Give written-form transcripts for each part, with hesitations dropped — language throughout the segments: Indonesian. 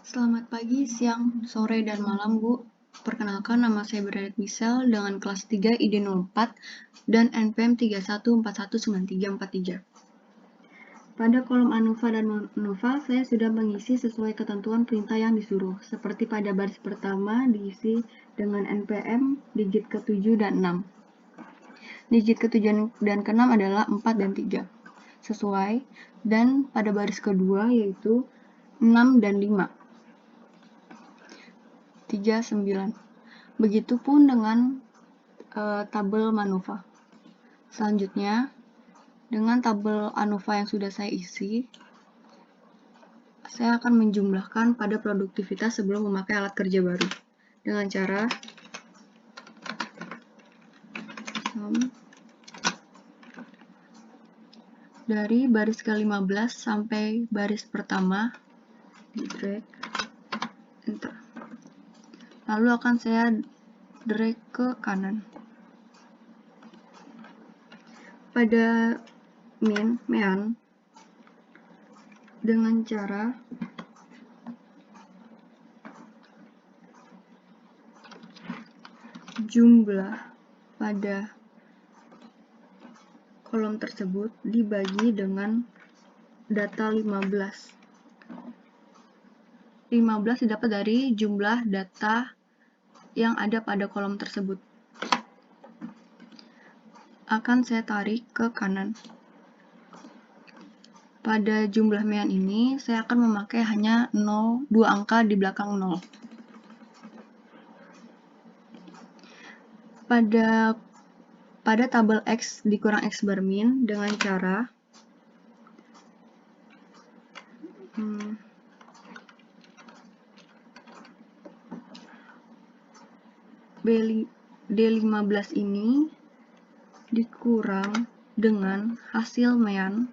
Selamat pagi, siang, sore, dan malam, Bu. Perkenalkan, nama saya Bernadette Michelle dengan kelas 3 ID 04 dan NPM 31419343. Pada kolom ANOVA dan MANOVA, saya sudah mengisi sesuai ketentuan perintah yang disuruh. Seperti pada baris pertama, diisi dengan NPM, digit ke-7 dan 6. Digit ke-7 dan ke-6 adalah 4 dan 3. Sesuai. Dan pada baris kedua, yaitu 6 dan 5. 39. Begitupun dengan tabel MANOVA. Selanjutnya, dengan tabel ANOVA yang sudah saya isi, saya akan menjumlahkan pada produktivitas sebelum memakai alat kerja baru dengan cara dari baris ke-15 sampai baris pertama, di drag, enter. Lalu akan saya drag ke kanan. Pada mean dengan cara jumlah pada kolom tersebut dibagi dengan data 15. 15 didapat dari jumlah data yang ada pada kolom tersebut. Akan saya tarik ke kanan. Pada jumlah mean ini, saya akan memakai hanya 0, 2 angka di belakang 0. Pada tabel X dikurang X bar min dengan cara D15 ini dikurang dengan hasil mean,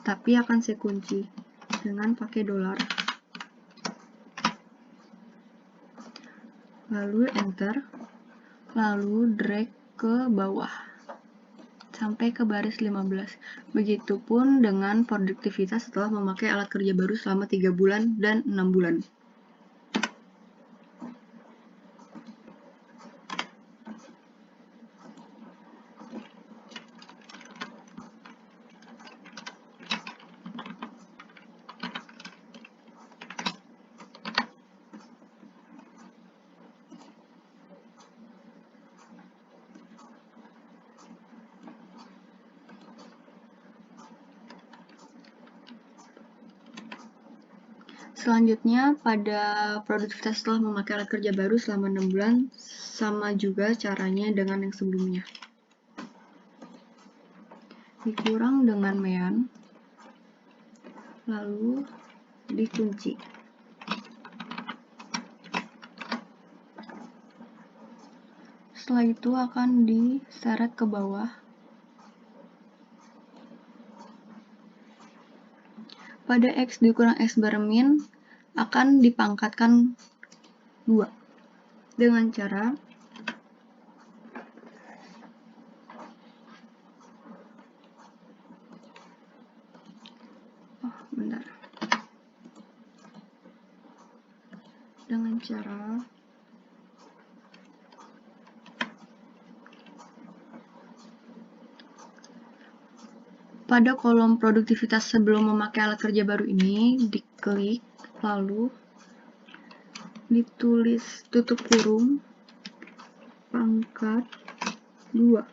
tapi akan saya kunci dengan pakai $. Lalu enter, lalu drag ke bawah sampai ke baris 15. Begitupun dengan produktivitas setelah memakai alat kerja baru selama 3 bulan dan 6 bulan. Selanjutnya, pada produktivitas setelah memakai alat kerja baru selama 6 bulan, sama juga caranya dengan yang sebelumnya. Dikurang dengan mean, lalu dikunci. Setelah itu akan diseret ke bawah. Pada X dikurang X bar min akan dipangkatkan 2 dengan cara pada kolom produktivitas sebelum memakai alat kerja baru ini diklik, lalu ditulis tutup kurung pangkat 2.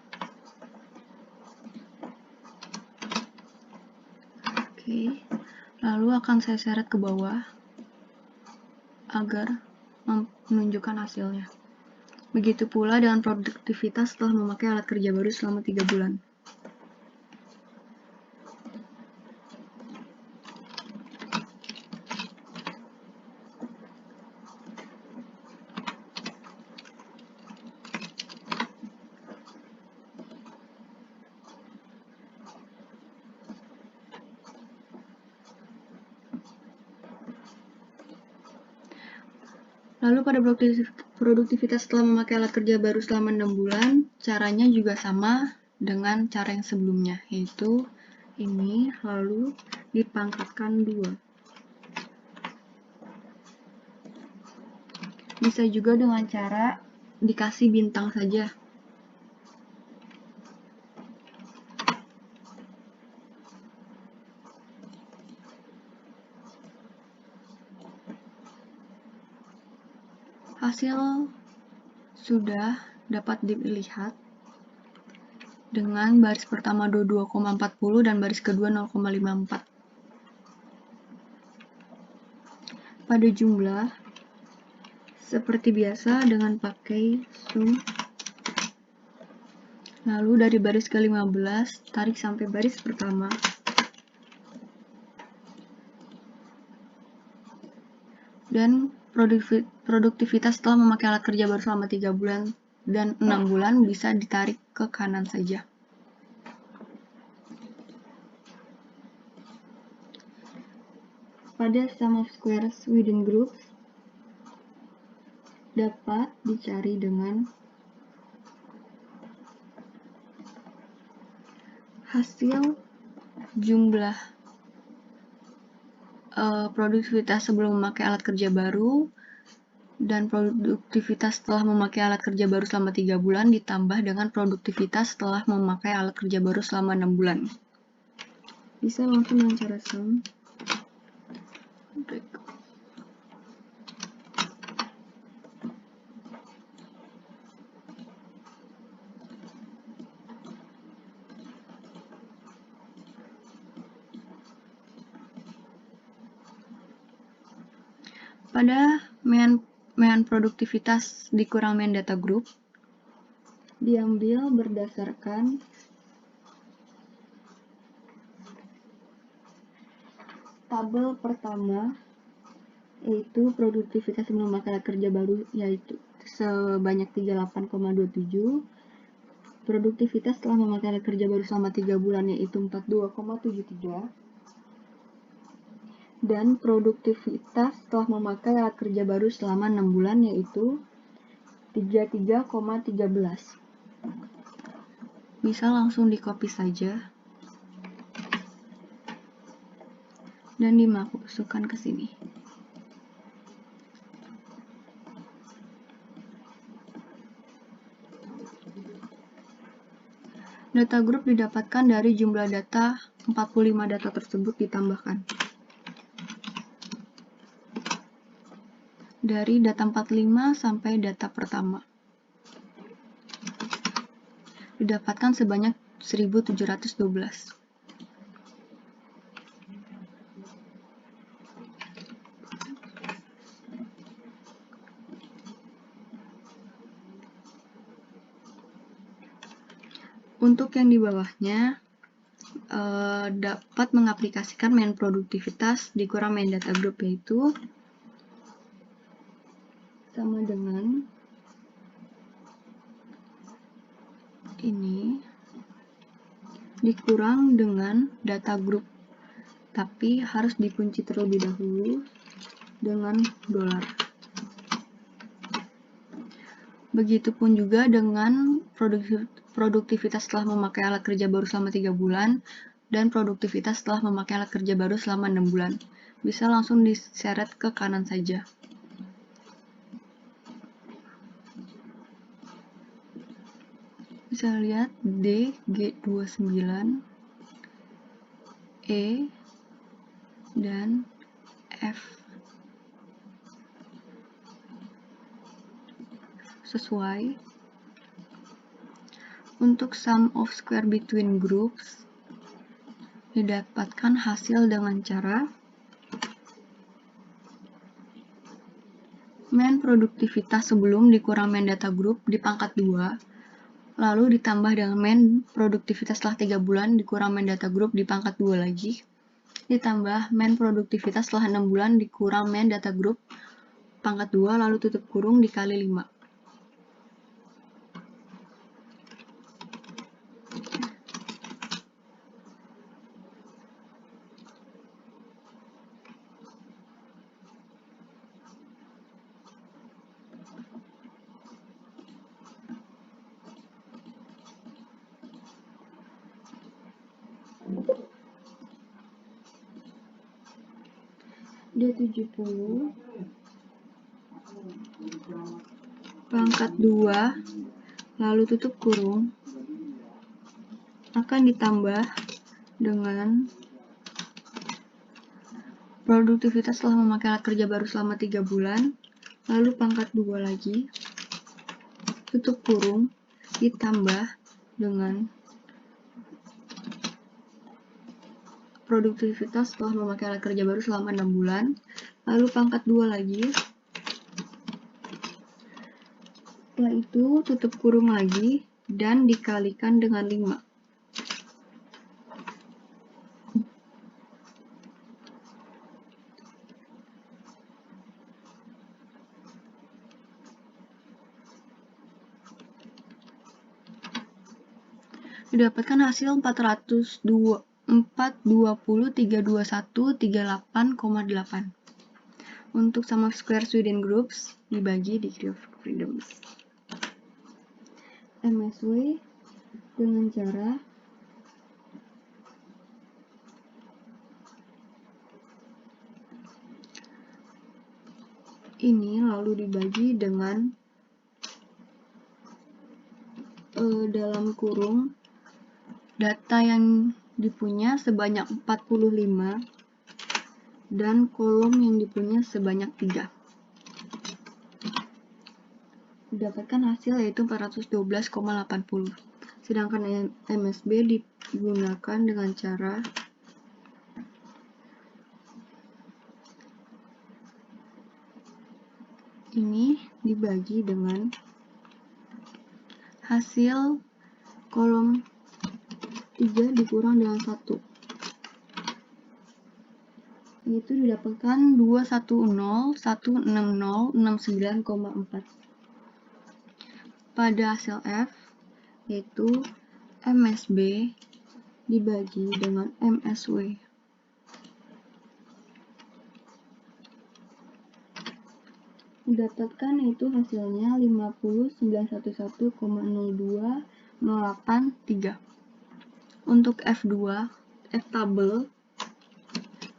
Oke, lalu akan saya seret ke bawah agar menunjukkan hasilnya. Begitu pula dengan produktivitas setelah memakai alat kerja baru selama 3 bulan. Lalu pada produktivitas setelah memakai alat kerja baru selama 6 bulan, caranya juga sama dengan cara yang sebelumnya, yaitu ini lalu dipangkatkan 2. Bisa juga dengan cara dikasih bintang saja. Hasil sudah dapat dilihat dengan baris pertama 22,40 dan baris kedua 0,54. Pada jumlah, seperti biasa dengan pakai sum, lalu dari baris ke-15 tarik sampai baris pertama. Dan produktivitas setelah memakai alat kerja baru selama 3 bulan dan 6 bulan bisa ditarik ke kanan saja. Pada sum of squares within groups dapat dicari dengan hasil jumlah produktivitas sebelum memakai alat kerja baru dan produktivitas setelah memakai alat kerja baru selama 3 bulan ditambah dengan produktivitas setelah memakai alat kerja baru selama 6 bulan. Bisa langsung dengan cara sum. Pada mean produktivitas dikurang mean data group diambil berdasarkan tabel pertama, yaitu produktivitas sebelum memakai alat kerja baru, yaitu sebanyak 38,27, produktivitas setelah memakai alat kerja baru selama 3 bulan, yaitu 42,73, dan produktivitas setelah memakai alat kerja baru selama 6 bulan, yaitu 33,13. Bisa langsung di copy saja dan dimasukkan ke sini. Data grup didapatkan dari jumlah data 45 data tersebut ditambahkan. Dari data 45 sampai data pertama. Didapatkan sebanyak 1712. Untuk yang di bawahnya, dapat mengaplikasikan mean produktivitas dikurang mean data group, yaitu sama dengan ini dikurang dengan data group, tapi harus dikunci terlebih dahulu dengan $. Begitupun juga dengan produktivitas setelah memakai alat kerja baru selama 3 bulan dan produktivitas setelah memakai alat kerja baru selama 6 bulan. Bisa langsung diseret ke kanan saja. Bisa lihat D, G29, E, dan F. Sesuai. Untuk sum of square between groups didapatkan hasil dengan cara mean produktivitas sebelum dikurang mean data group dipangkat 2, lalu ditambah dengan mean produktivitas setelah 3 bulan dikurang mean data group dipangkat 2 lagi, ditambah mean produktivitas setelah 6 bulan dikurang mean data group pangkat 2 lalu tutup kurung dikali 5. D70 pangkat 2 lalu tutup kurung akan ditambah dengan produktivitas setelah memakai alat kerja baru selama 3 bulan, lalu pangkat 2 lagi, tutup kurung, ditambah dengan produktivitas setelah memakai alat kerja baru selama 6 bulan, lalu pangkat 2 lagi, setelah itu tutup kurung lagi, dan dikalikan dengan 5. Didapatkan hasil 420,321,38,8. Untuk sum of squares within groups dibagi degree of freedom. MSW dengan cara ini lalu dibagi dengan dalam kurung data yang dipunya sebanyak 45 dan kolom yang dipunya sebanyak 3. Didapatkan hasil yaitu 412,80. Sedangkan MSB digunakan dengan cara ini dibagi dengan hasil kolom 3 dikurang dengan 1, yaitu didapatkan 210.160.69,4. Pada hasil F, yaitu MSB dibagi dengan MSW. Didapatkan yaitu hasilnya 50.911,02083. Untuk F2, F tabel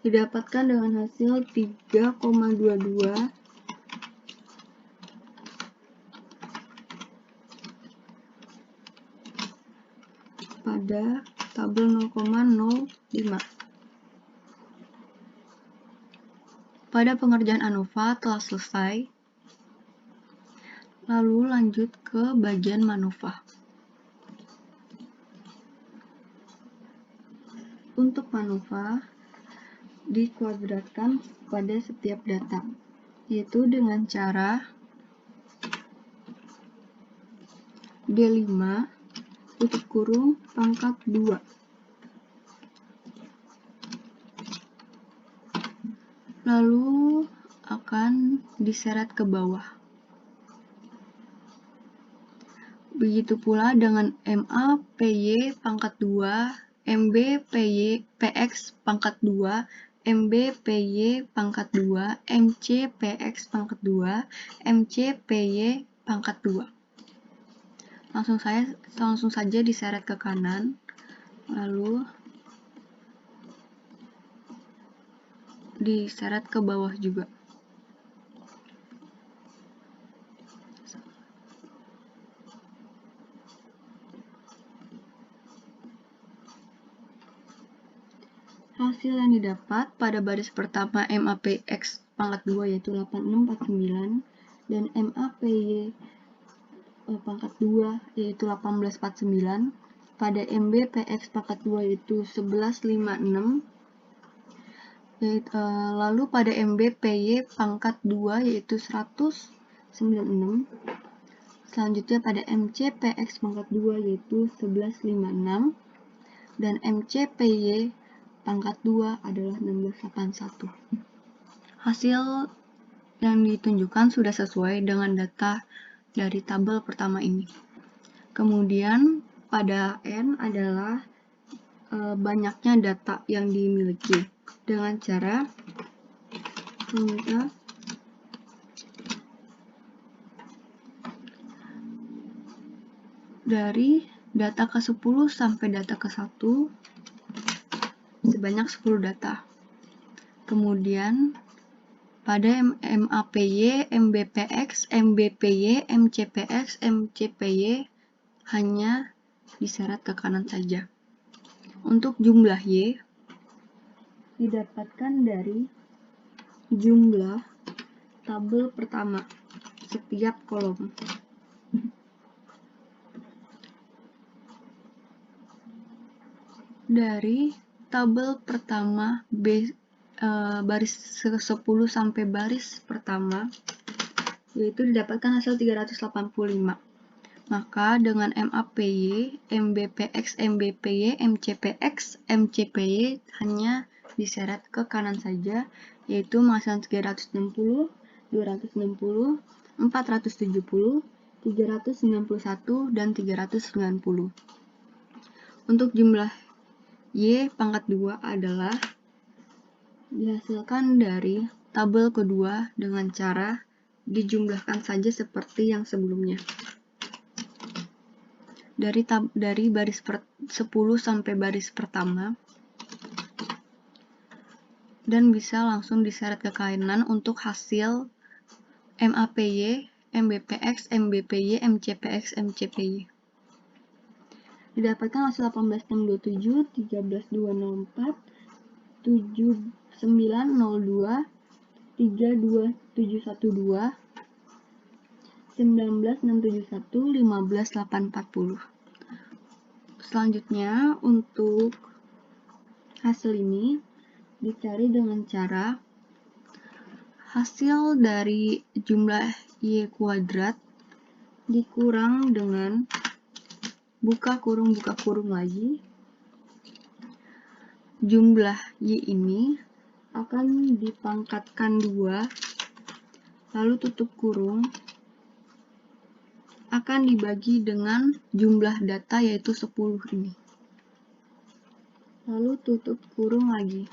didapatkan dengan hasil 3,22 pada tabel 0,05. Pada pengerjaan ANOVA telah selesai. Lalu lanjut ke bagian MANOVA. Untuk MANOVA dikuadratkan pada setiap data, yaitu dengan cara D5 tutup kurung pangkat 2. Lalu akan diseret ke bawah. Begitu pula dengan MA PY pangkat 2, MB PY PX pangkat 2, MB PY pangkat 2, MC PX pangkat 2, MC PY pangkat 2. Langsung saja diseret ke kanan, lalu diseret ke bawah juga. Hasil yang didapat pada baris pertama MAPX pangkat 2 yaitu 8649 dan MAPY pangkat 2 yaitu 1849, pada MBPX pangkat 2 yaitu 1156, lalu pada MBPY pangkat 2 yaitu 196, selanjutnya pada MCPX pangkat 2 yaitu 1156, dan MCPY pangkat 2 adalah 1681. Hasil yang ditunjukkan sudah sesuai dengan data dari tabel pertama ini. Kemudian pada N adalah banyaknya data yang dimiliki dengan cara meminta dari data ke-10 sampai data ke-1 sebanyak 10 data. Kemudian pada MAPY, MBPX, MBPY, MCPX, MCPY hanya diseret ke kanan saja. Untuk jumlah Y didapatkan dari jumlah tabel pertama setiap kolom. Dari tabel pertama baris 10 sampai baris pertama, yaitu didapatkan hasil 385. Maka dengan MAPY, MBPX, MBPY, MCPX, MCPY hanya diseret ke kanan saja, yaitu menghasilkan 360, 260, 470, 391, dan 390. Untuk jumlah Y pangkat 2 adalah dihasilkan dari tabel kedua dengan cara dijumlahkan saja seperti yang sebelumnya. Dari baris 10 sampai baris pertama, dan bisa langsung diseret ke kanan untuk hasil MAPY, MBPX, MBPY, MCPX, MCPY. Didapatkan hasil 18627, 13204, 7902, 32712, 19671, 15840. Selanjutnya, untuk hasil ini dicari dengan cara hasil dari jumlah Y kuadrat dikurang dengan buka kurung lagi. Jumlah Y ini akan dipangkatkan 2, lalu tutup kurung, akan dibagi dengan jumlah data yaitu 10 ini. Lalu tutup kurung lagi.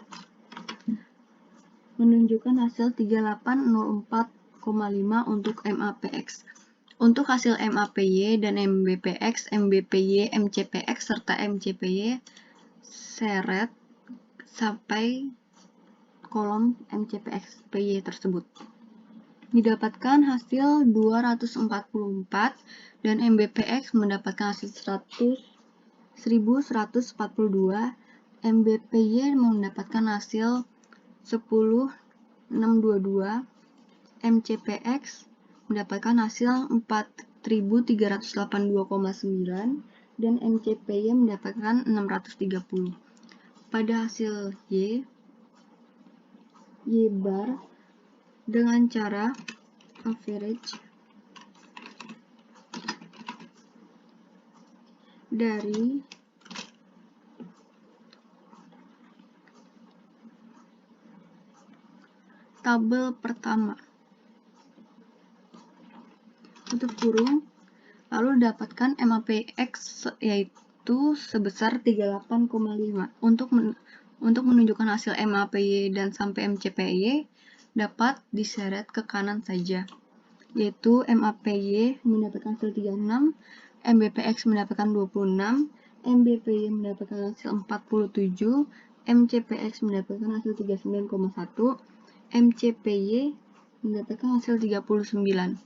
Menunjukkan hasil 3804,5 untuk MAPX. Untuk hasil MAPY dan MBPX, MBPY, MCPX, serta MCPY seret sampai kolom MCPX-PY tersebut. Didapatkan hasil 244 dan MBPX mendapatkan hasil 1142, MBPY mendapatkan hasil 10622, MCPX mendapatkan hasil 4382,9 dan MCPY mendapatkan 630. Pada hasil Y bar dengan cara average dari tabel pertama tutup kurung, lalu dapatkan MAPX yaitu sebesar 38,5. Untuk menunjukkan hasil MAPY dan sampai MCPY dapat diseret ke kanan saja, yaitu MAPY mendapatkan hasil 36, MBPX mendapatkan 26, MBPY mendapatkan hasil 47, MCPX mendapatkan hasil 39,1, MCPY mendapatkan hasil 39.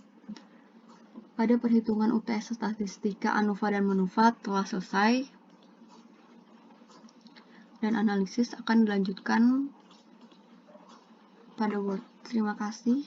Pada perhitungan UTS Statistika ANUVA dan MANUVA telah selesai, dan analisis akan dilanjutkan pada Word. Terima kasih.